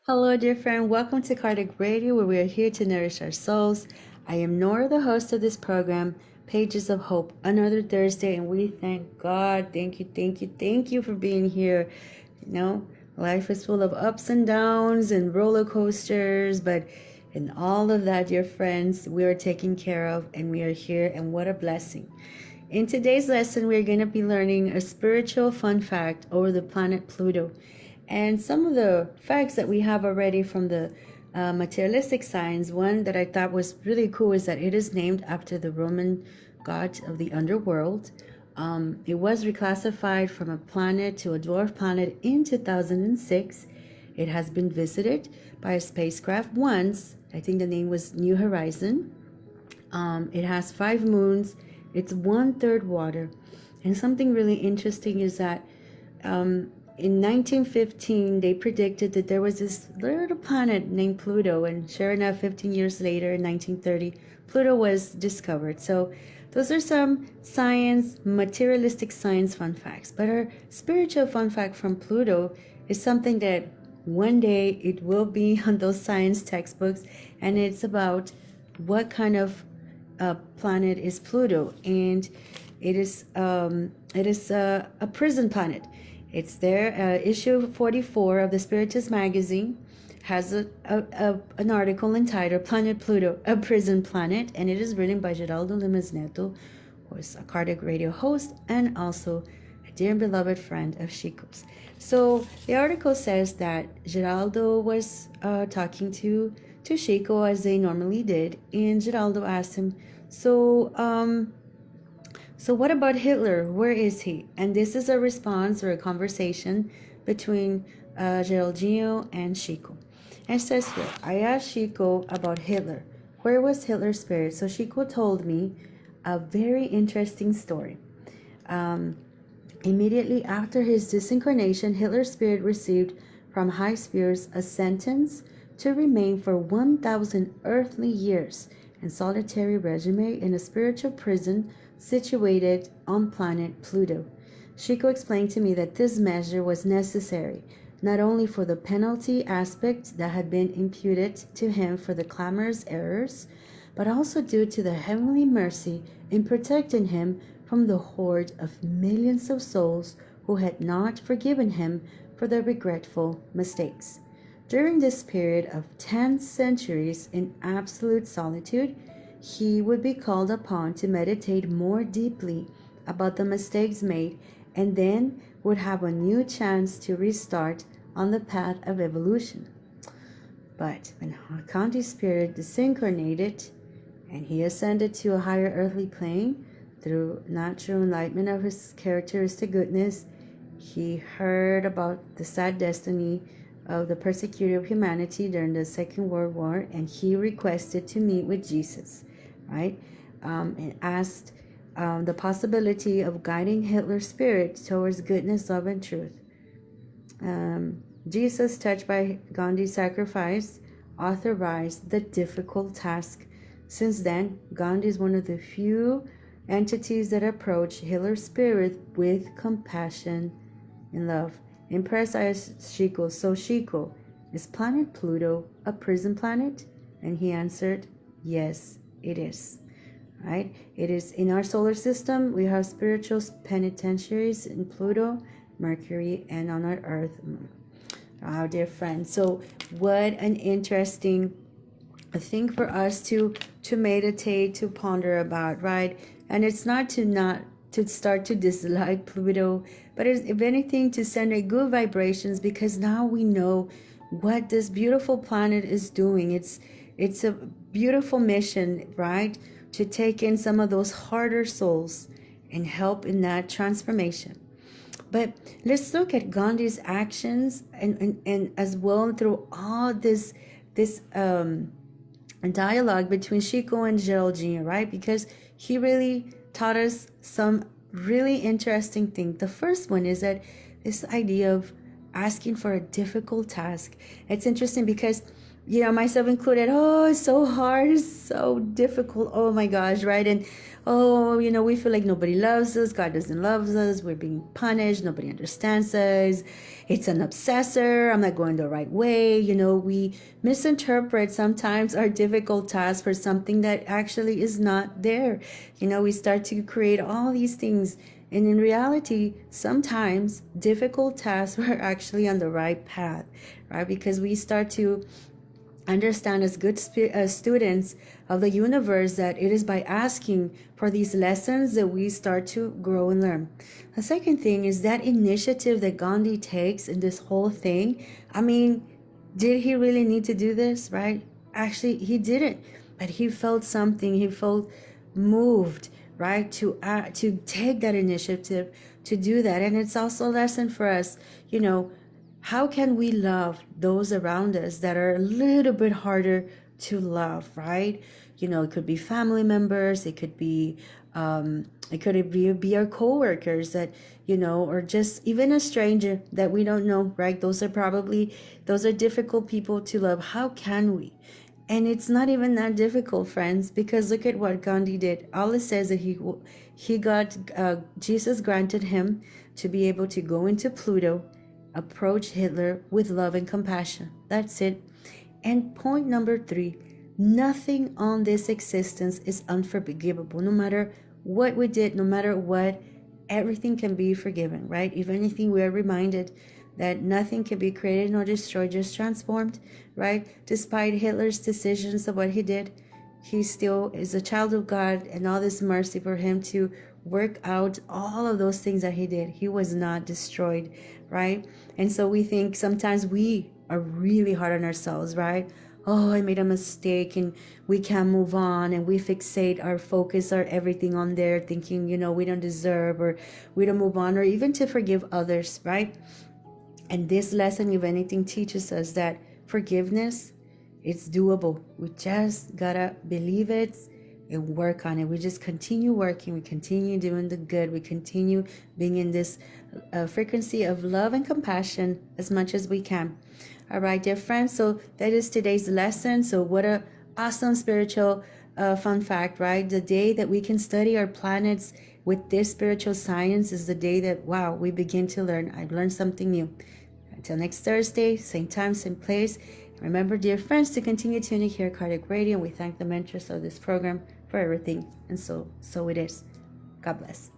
Hello, dear friend. Welcome to Kardec Radio, where we are here to nourish our souls. I am Norah, the host of this program, Pages of Hope, another Thursday, and we thank God. Thank you for being here. Life is full of ups and downs and roller coasters, but in all of that, dear friends, we are taken care of, and we are here, and what a blessing. In today's lesson, we're going to be learning a spiritual fun fact over the planet Pluto. And some of the facts that we have already from the materialistic science, one that I thought was really cool is that it is named after the Roman god of the underworld. It was reclassified from a planet to a dwarf planet in 2006. It has been visited by a spacecraft once. I think the name was New Horizon. It has 5 moons. It's 1/3 water. And something really interesting is that in 1915, they predicted that there was this little planet named Pluto, and sure enough, 15 years later, in 1930, Pluto was discovered. So those are some science, materialistic science fun facts. But our spiritual fun fact from Pluto is something that one day it will be on those science textbooks, and it's about what kind of planet is Pluto, and it is a prison planet. It's there. Issue 44 of the Spiritist magazine has an article entitled Planet Pluto, a Prison Planet, and it is written by Geraldo Lemos Neto, who is a Kardec radio host and also a dear and beloved friend of Chico's. So the article says that Geraldo was talking to Chico as they normally did, and Geraldo asked him, so what about Hitler? Where is he? And this is a response or a conversation between Geraldinho and Chico. And it says here, I asked Chico about Hitler. Where was Hitler's spirit? So Chico told me a very interesting story. Immediately after his disincarnation, Hitler's spirit received from high spirits a sentence to remain for 1,000 earthly years in solitary regime in a spiritual prison situated on planet Pluto. Chico explained to me that this measure was necessary, not only for the penalty aspect that had been imputed to him for the clamorous errors, but also due to the heavenly mercy in protecting him from the horde of millions of souls who had not forgiven him for their regretful mistakes. During this period of 10 centuries in absolute solitude, he would be called upon to meditate more deeply about the mistakes made, and then would have a new chance to restart on the path of evolution. But when Kanti's spirit disincarnated and he ascended to a higher earthly plane through natural enlightenment of his characteristic goodness, he heard about the sad destiny of the persecutor of humanity during the Second World War, and he requested to meet with Jesus, right? And asked the possibility of guiding Hitler's spirit towards goodness, love, and truth. Jesus, touched by Gandhi's sacrifice, authorized the difficult task. Since then, Gandhi is one of the few entities that approach Hitler's spirit with compassion and love. Impressed by Chico, so Chico, is planet Pluto a prison planet? And he answered, yes, it is. Right? It is in our solar system. We have spiritual penitentiaries in Pluto, Mercury, and on our Earth, our dear friends. So, what an interesting thing for us to meditate, to ponder about, right? And it's not to start to dislike Pluto, but it's, if anything, to send a good vibrations, because now we know what this beautiful planet is doing. It's a beautiful mission, right? To take in some of those harder souls and help in that transformation. But let's look at Gandhi's actions and as well through all this dialogue between Chico and Geraldinho, right? Because he really taught us some really interesting things. The first one is that this idea of asking for a difficult task. It's interesting because myself included, oh, it's so hard, it's so difficult, oh my gosh, right? And oh, we feel like nobody loves us, God doesn't love us, we're being punished, nobody understands us, it's an obsessor, I'm not going the right way. We misinterpret sometimes our difficult task for something that actually is not there. We start to create all these things, and in reality, sometimes difficult tasks were actually on the right path, right? Because we start to understand as good students of the universe that it is by asking for these lessons that we start to grow and learn. The second thing is that initiative that Gandhi takes in this whole thing. I mean, did he really need to do this, right? Actually, he didn't, but he felt something. He felt moved, right, to take that initiative to do that. And it's also a lesson for us, how can we love those around us that are a little bit harder to love, right? It could be family members, it could be our coworkers that, or just even a stranger that we don't know, right? Those are difficult people to love. How can we? And it's not even that difficult, friends, because look at what Gandhi did. All it says that he got Jesus granted him to be able to go into Pluto, approach Hitler with love and compassion. That's it. And point number 3, nothing on this existence is unforgivable. No matter what we did, no matter what, everything can be forgiven, right? If anything, we are reminded that nothing can be created nor destroyed, just transformed, right? Despite Hitler's decisions of what he did, he still is a child of God, and all this mercy for him to work out all of those things that he did. He was not destroyed, right? And so we think sometimes we are really hard on ourselves, right? Oh, I made a mistake and we can't move on, and we fixate our focus, our everything on there, thinking, we don't deserve, or we don't move on, or even to forgive others, right? And this lesson, if anything, teaches us that forgiveness, it's doable. We just gotta believe it and work on it. We just continue working. We continue doing the good. We continue being in this frequency of love and compassion as much as we can. All right, dear friends. So that is today's lesson. So what a awesome spiritual fun fact, right? The day that we can study our planets with this spiritual science is the day that, wow, we begin to learn. I've learned something new. Until next Thursday, same time, same place. Remember, dear friends, to continue tuning here at Kardec Radio. We thank the mentors of this program for everything. And so it is. God bless.